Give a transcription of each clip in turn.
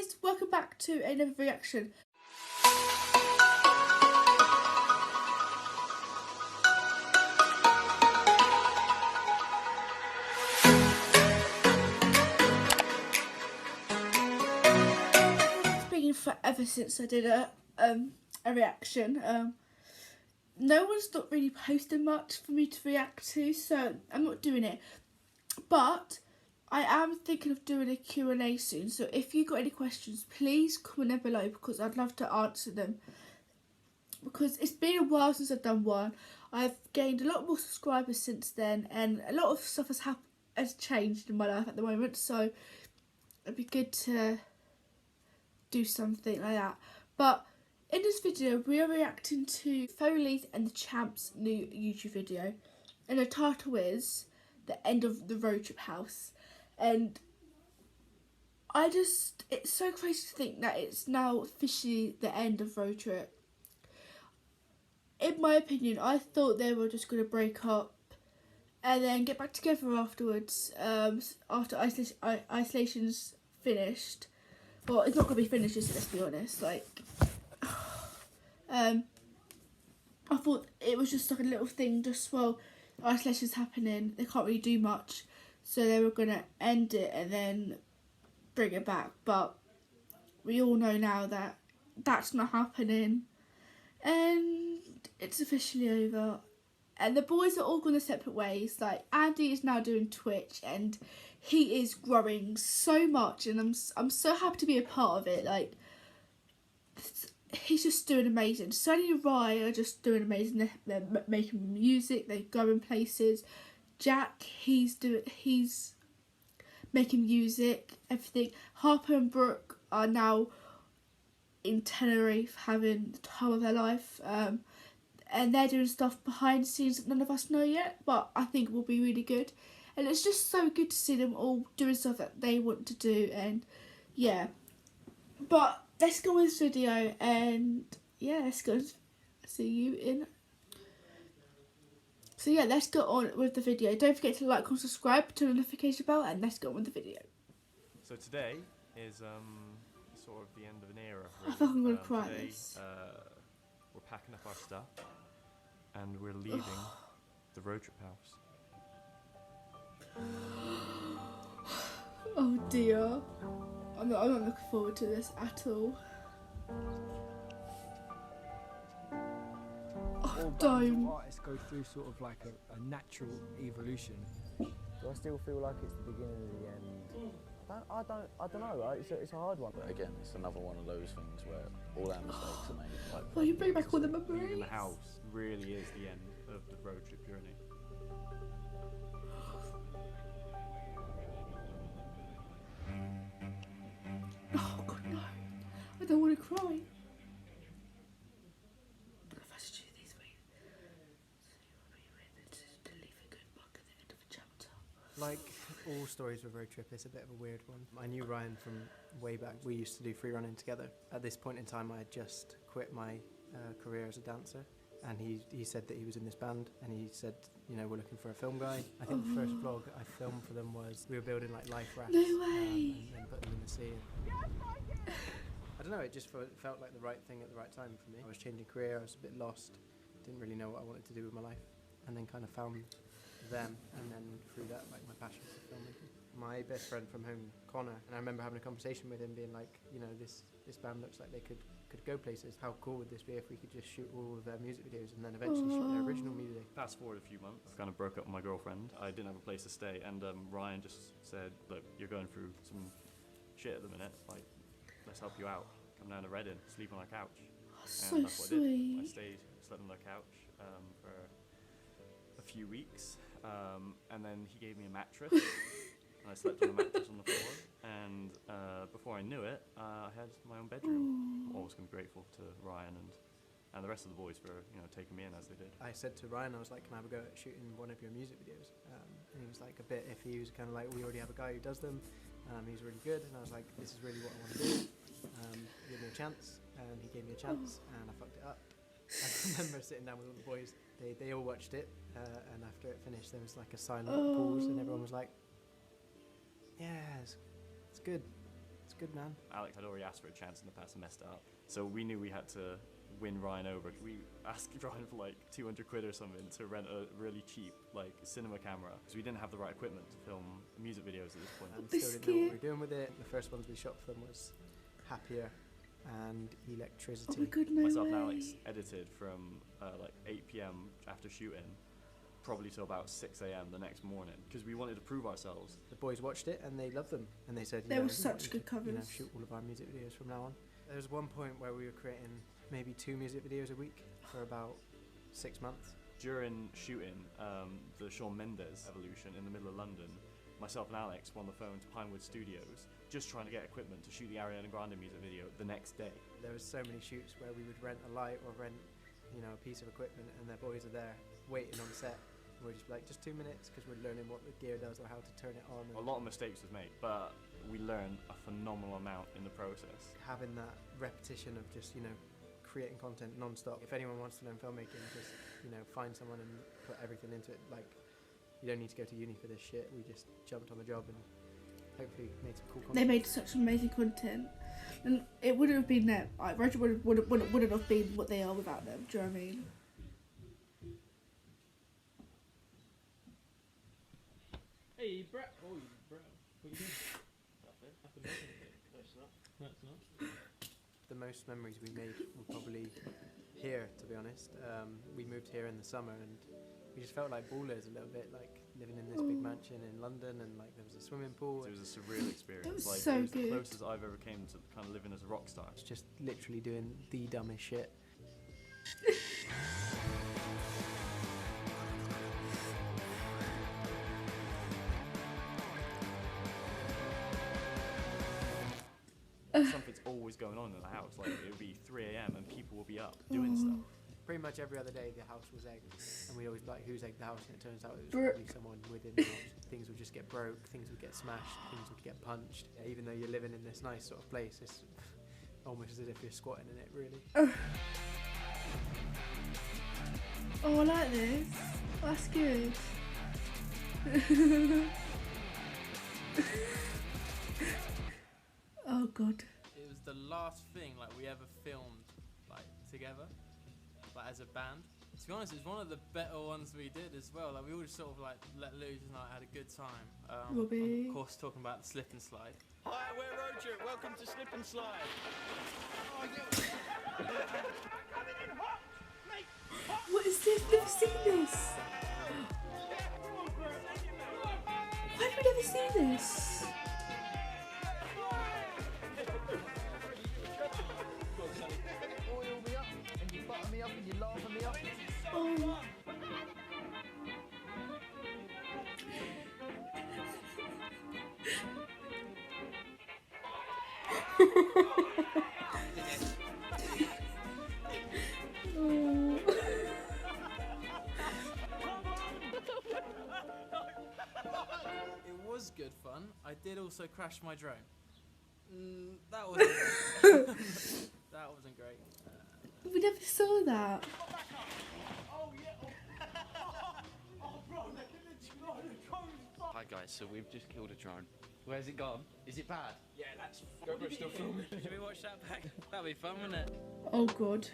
guys, welcome back to another reaction. It's been forever since I did a reaction. No one's not really posting much for me to react to, so I'm not doing it. But I am thinking of doing a Q&A soon, so if you got any questions, please comment down below because I'd love to answer them. Because it's been a while since I've done one. I've gained a lot more subscribers since then, and a lot of stuff has changed in my life at the moment, so it'd be good to do something like that. But in this video, we are reacting to Foley's and the Champ's new YouTube video, and the title is The End of the Roadtrip House. And it's so crazy to think that it's now officially the end of Roadtrip. In my opinion, I thought they were just going to break up and then get back together afterwards, after Isolation's finished. Well, it's not going to be finished, is it, let's be honest. Like, I thought it was just like a little thing, just while Isolation's happening, they can't really do much. So they were going to end it and then bring it back. But we all know now that that's not happening. And it's officially over. And the boys are all going their separate ways. Like, Andy is now doing Twitch and he is growing so much. And I'm so happy to be a part of it. Like, he's just doing amazing. Sonny and Ryan are just doing amazing. They're making music. They're going places. Jack, he's making music, everything. Harper and Brooke are now in Tenerife having the time of their life, and they're doing stuff behind the scenes that none of us know yet, but I think will be really good. And it's just so good to see them all doing stuff that they want to do, and yeah. But let's go with this video, and yeah, let's go see you in. So yeah, let's get on with the video. Don't forget to like, comment, subscribe, turn on the notification bell, and let's get on with the video. So today is sort of the end of an era. Really. I feel like I'm gonna cry today, this. We're packing up our stuff and we're leaving the Roadtrip house. Oh dear. I'm not looking forward to this at all. Oh, don't. Artists go through sort of like a natural evolution. Do I still feel like it's the beginning of the end? I don't know. Right? It's a hard one. But again, it's another one of those things where all our mistakes are made. Like, Oh, you bring back all the memories. Leaving the house really is the end of the road trip journey. Oh god, no. I don't want to cry. But if I should do these ways, so you will be with to leave a good mark at the end of a chapter. Like all stories with Road Trip, it's a bit of a weird one. I knew Ryan from way back. We used to do free running together. At this point in time, I had just quit my career as a dancer, and he said that he was in this band, and he said, you know, we're looking for a film guy. I think the first vlog I filmed for them was we were building like life rafts. No way. And then put them in the sea. I don't know, it just felt like the right thing at the right time for me. I was changing career, I was a bit lost, didn't really know what I wanted to do with my life, and then kind of found them, and then through that, like, my passion for filmmaking. My best friend from home, Connor, and I remember having a conversation with him being like, you know, this band looks like they could go places. How cool would this be if we could just shoot all of their music videos and then eventually shoot their original music? Fast forward a few months, I kind of broke up with my girlfriend. I didn't have a place to stay, and Ryan just said, look, you're going through some shit at the minute, like, let's help you out. Come down to Reading, sleep on our couch. Oh, so and that's what I did. sweet. I slept on their couch for a few weeks, and then he gave me a mattress, and I slept on a mattress on the floor, and before I knew it, I had my own bedroom. I'm always going to be grateful to Ryan and the rest of the boys for, you know, taking me in as they did. I said to Ryan, I was like, can I have a go at shooting one of your music videos? And he was like, a bit iffy. He was kind of like, we already have a guy who does them. He's really good. And I was like, this is really what I want to do. Give me a chance. And he gave me a chance, and I fucked it up. I remember sitting down with all the boys. They all watched it, and after it finished, there was like a silent pause, and everyone was like, yeah, it's good. It's good man. Alex had already asked for a chance in the past and messed it up. So we knew we had to win Ryan over. We asked Ryan for like 200 quid or something to rent a really cheap like cinema camera because we didn't have the right equipment to film music videos at this point. And still didn't know what we were doing with it. The first ones we shot for them was Happier and Electricity. Oh my god, no Myself way. and Alex edited from like 8 p.m. after shooting, probably till about 6 a.m. the next morning because we wanted to prove ourselves. The boys watched it and they loved them, and they said, They you know, were such good you know, covers. shoot all of our music videos from now on. There was one point where we were creating maybe 2 music videos a week for about 6 months. During shooting the Shawn Mendes Evolution in the middle of London, myself and Alex were on the phone to Pinewood Studios just trying to get equipment to shoot the Ariana Grande music video the next day. There was so many shoots where we would rent a light or rent, you know, a piece of equipment, and their boys are there waiting on set. And we're just like, just 2 minutes, because we're learning what the gear does or how to turn it on. A lot of mistakes was made, but we learned a phenomenal amount in the process. Having that repetition of just, you know, creating content non-stop. If anyone wants to learn filmmaking, just, you know, find someone and put everything into it. Like, you don't need to go to uni for this shit. We just jumped on the job and hopefully made some cool content. They made such amazing content, and it wouldn't have been them. Like, Roadtrip wouldn't have been what they are without them. Do you know what I mean? Hey, Brett. Oh, Brett. What are you doing? Nothing. No, it's not. No, it's not. The most memories we made were probably here, to be honest. We moved here in the summer and we just felt like ballers a little bit, like living in this big mansion in London, and like there was a swimming pool. It was a surreal experience. It was like, so it was the good. closest I've ever came to kind of living as a rock star. It's just literally doing the dumbest shit. Something's always going on in the house. Like it would be 3 a.m. and people will be up doing stuff. Pretty much every other day the house was egged, and we always be like, who's egged the house? And it turns out it was Brooke. probably someone within the house. Things would just get broke, things would get smashed, things would get punched. Yeah, even though you're living in this nice sort of place, it's almost as if you're squatting in it, really. Oh, I like this. That's good. Oh god. It was the last thing like we ever filmed like together, like as a band. To be honest, it's one of the better ones we did as well. Like we all just sort of like let loose and like had a good time. Robbie. Of course, talking about the slip and slide. Hi, we're Roadtrip. Welcome to Slip and Slide. What is this? Never seen this. Why have we never seen this? Oil me up, and you butter me up, and you laugh me up. Oh. Oh. It was good fun. I did also crash my drone. That wasn't great. That wasn't great. We never saw that. Hi guys, so we've just killed a drone. Where's it gone? Is it bad? Yeah, that's GoPro still filming. Should we watch that back? That'd be fun, wouldn't it? Oh god.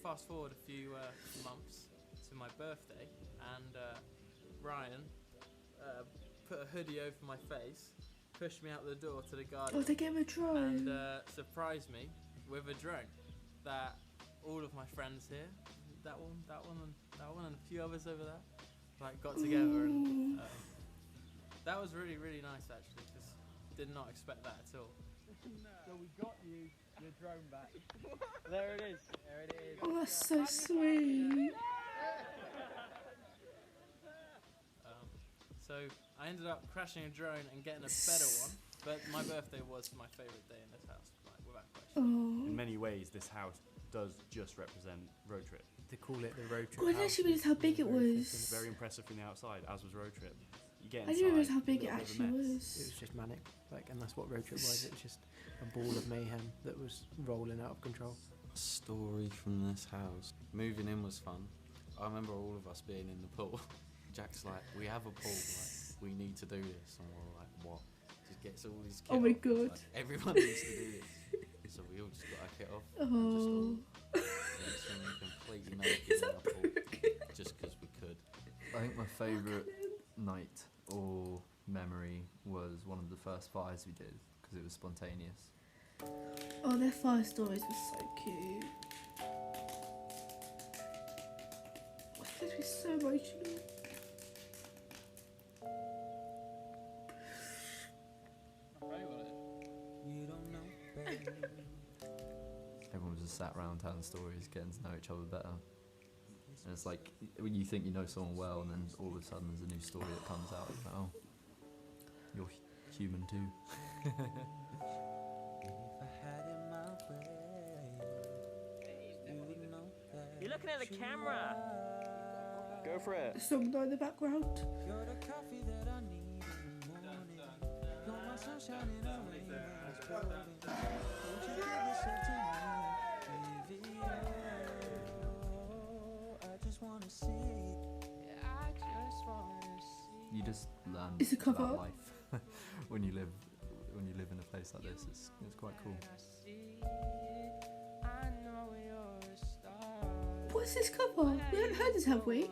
Fast forward a few months to my birthday, and Ryan put a hoodie over my face, pushed me out the door to the garden, Oh, they gave him a drone. and surprised me with a drone that all of my friends here, that one, and a few others over there, like got together, and that was really, really nice actually, because did not expect that at all. So we got you your drone back. There it is. There it is. Oh, that's so sweet. So I ended up crashing a drone and getting a better one, but my birthday was my favourite day in this house, like, without question. Oh. In many ways, this house does just represent Roadtrip. To call it the Roadtrip God, I house actually realised how big it It's was. very impressive from the outside, as was Roadtrip. You get I inside, didn't realise how big it little bit of a actually mess. It was. was just manic, like, and that's what Roadtrip was. It was just a ball of mayhem that was rolling out of control. Story from this house. Moving in was fun. I remember all of us being in the pool. Jack's like, we have a pool. Like, we need to do this. And we're like, what? Just gets all his kit Oh my off. It's God. like, everyone needs to do this. So we all just got our kit off. Oh. And just all went swimming completely naked Is in that our pool, broken? just because we could. I think my favourite night or memory was one of the first fires we did because it was spontaneous. Oh, their fire stories were so cute. It makes me so emotional. Everyone was just sat around telling stories, getting to know each other better. And it's like when you think you know someone well, and then all of a sudden there's a new story that comes out. It's like, oh, you're human too. You're looking at the camera. Go for it. The song though in the background. You just learn It's a cover. about life when you live in a place like this. It's quite cool. What is this cover? We haven't heard this, have we?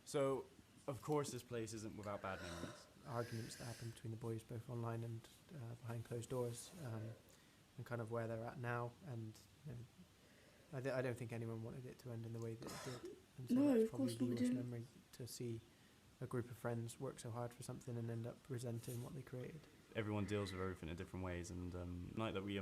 So, of course, this place isn't without bad memories. Arguments that happen between the boys, both online and behind closed doors, and kind of where they're at now. And you know, I don't think anyone wanted it to end in the way that it did. And so No, that's of course probably not, the we worst didn't. memory, to see a group of friends work so hard for something and end up resenting what they created. Everyone deals with everything in different ways, and the night that we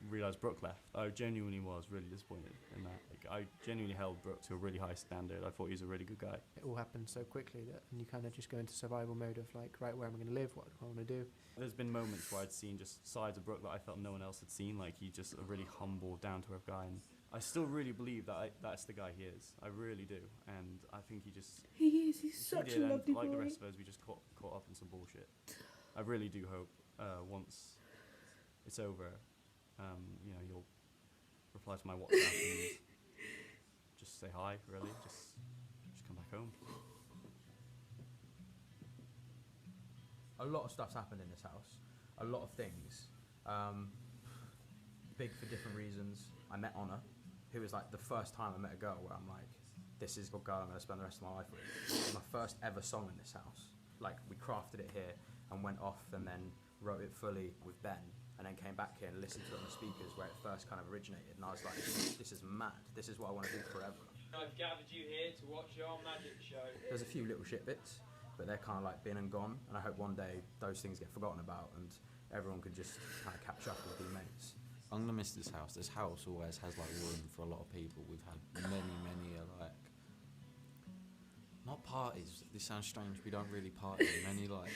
realised Brooke left, I genuinely was really disappointed in that. Like, I genuinely held Brooke to a really high standard. I thought he was a really good guy. It all happened so quickly that and you kind of just go into survival mode of like, right, where am I going to live? What do I want to do? There's been moments where I'd seen just sides of Brooke that I felt no one else had seen. Like, he's just a really humble, down-to-earth guy, and I still really believe that that's the guy he is. I really do, and I think he just He is. He's he such did, a and lovely like boy. the rest of us, we just caught up in some bullshit. I really do hope once it's over, you know, you'll reply to my WhatsApp and just say hi. Really, just come back home. A lot of stuff's happened in this house. A lot of things. Big for different reasons. I met Honor, who was like the first time I met a girl where I'm like, this is the girl I'm going to spend the rest of my life with. It was my first ever song in this house. Like, we crafted it here and went off and then wrote it fully with Ben, and then came back here and listened to it on the speakers where it first kind of originated. And I was like, this is mad. This is what I want to do forever. I've gathered you here to watch your magic show. There's a few little shit bits, but they're kind of like been and gone, and I hope one day those things get forgotten about and everyone can just kind of catch up and be mates. I'm gonna miss this house. This house always has like room for a lot of people. We've had many like, not parties. This sounds strange. We don't really party. Many like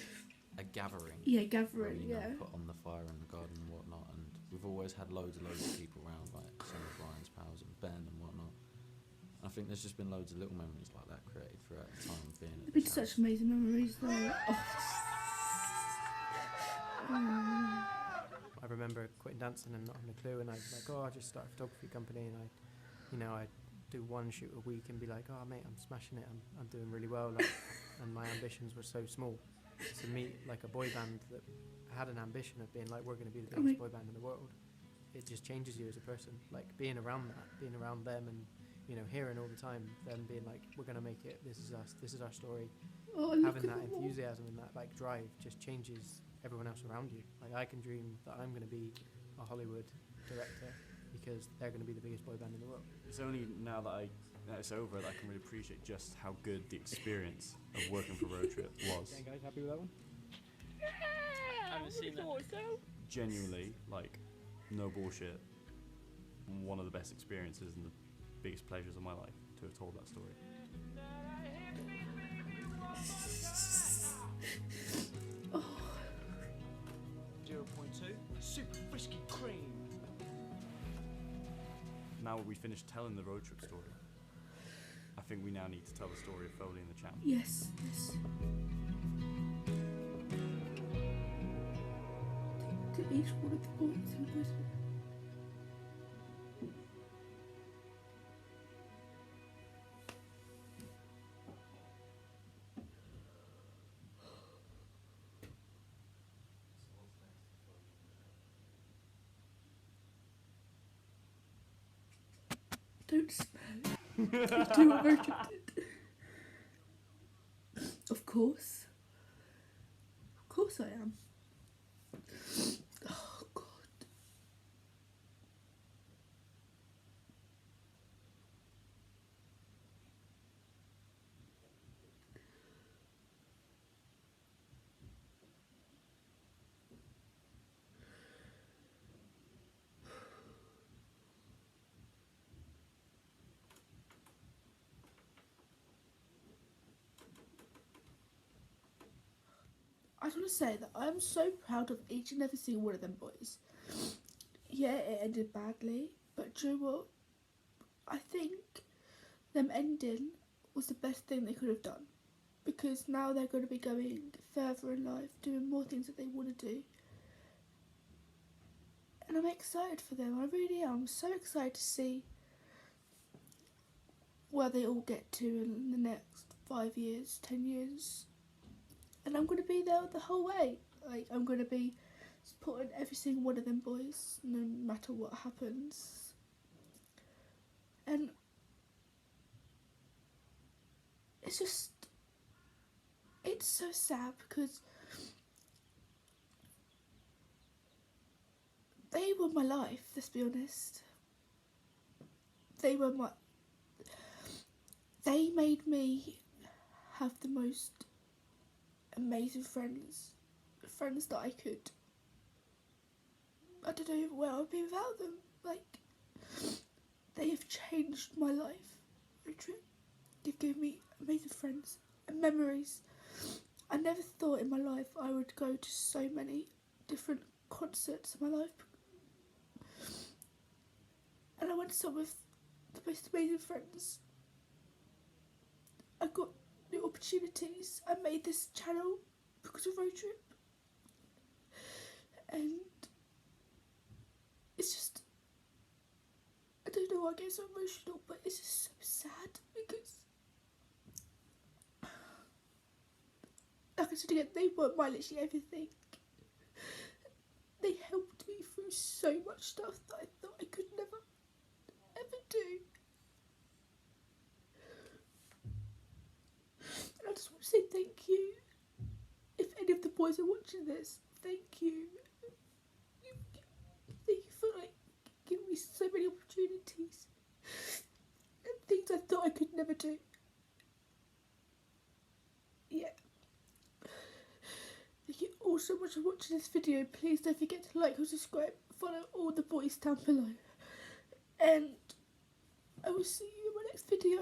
a gathering. Yeah, Where, gathering. you know, Yeah. put on the fire in the garden and whatnot. And we've always had loads of people around, like some of Ryan's pals and Ben and whatnot. I think there's just been loads of little memories like that created throughout the time of being at It's been this such house. amazing memories though. Oh. I remember quitting dancing and not having a clue, and I'd be like, oh, I'll just start a photography company, and I'd do one shoot a week and be like, oh mate, I'm smashing it, I'm doing really well, like, and my ambitions were so small. To meet like a boy band that had an ambition of being like, we're going to be the biggest boy band in the world, it just changes you as a person. Like, being around that, being around them, and you know, hearing all the time them being like, we're going to make it, this is us, this is our story. Oh, look Having at that the wall. enthusiasm and that like drive just changes everyone else around you. Like, I can dream that I'm going to be a Hollywood director because they're going to be the biggest boy band in the world. It's only now that it's over that I can really appreciate just how good the experience of working for Roadtrip was. Okay, guys, happy with that one? I haven't seen that. Genuinely, like, no bullshit, one of the best experiences and the biggest pleasures of my life to have told that story. 0.2, super frisky cream. Now we finished telling the road trip story, I think we now need to tell the story of Foley and the Champ. Yes, yes. To each one of the boys in Brisbane. Don't smoke. You do what Roadtrip did. Of course. Of course I am. Oh God. I just want to say that I'm so proud of each and every single one of them boys. Yeah, it ended badly, but do you know what? I think them ending was the best thing they could have done, because now they're going to be going further in life, doing more things that they want to do. And I'm excited for them, I really am. I'm so excited to see where they all get to in the next 5 years, 10 years. And I'm going to be there the whole way. Like, I'm going to be supporting every single one of them boys, no matter what happens. And it's just, it's so sad because they were my life, let's be honest. They made me have the most amazing friends that I could. I don't know where I'd be without them. Like, they have changed my life. Roadtrip. They've given me amazing friends and memories. I never thought in my life I would go to so many different concerts in my life. And I went to some of the most amazing friends. I got new opportunities. I made this channel because of Roadtrip. And it's just, I don't know why I get so emotional, but it's just so sad because, like I said again, they were my literally everything. They helped me through so much stuff that I thought I could never, ever do. And I just want to say thank you. If any of the boys are watching this, thank you. Thank you for like giving me so many opportunities and things I thought I could never do. Yeah. Thank you all so much for watching this video. Please don't forget to like or subscribe. Follow all the boys down below. And I will see you in my next video.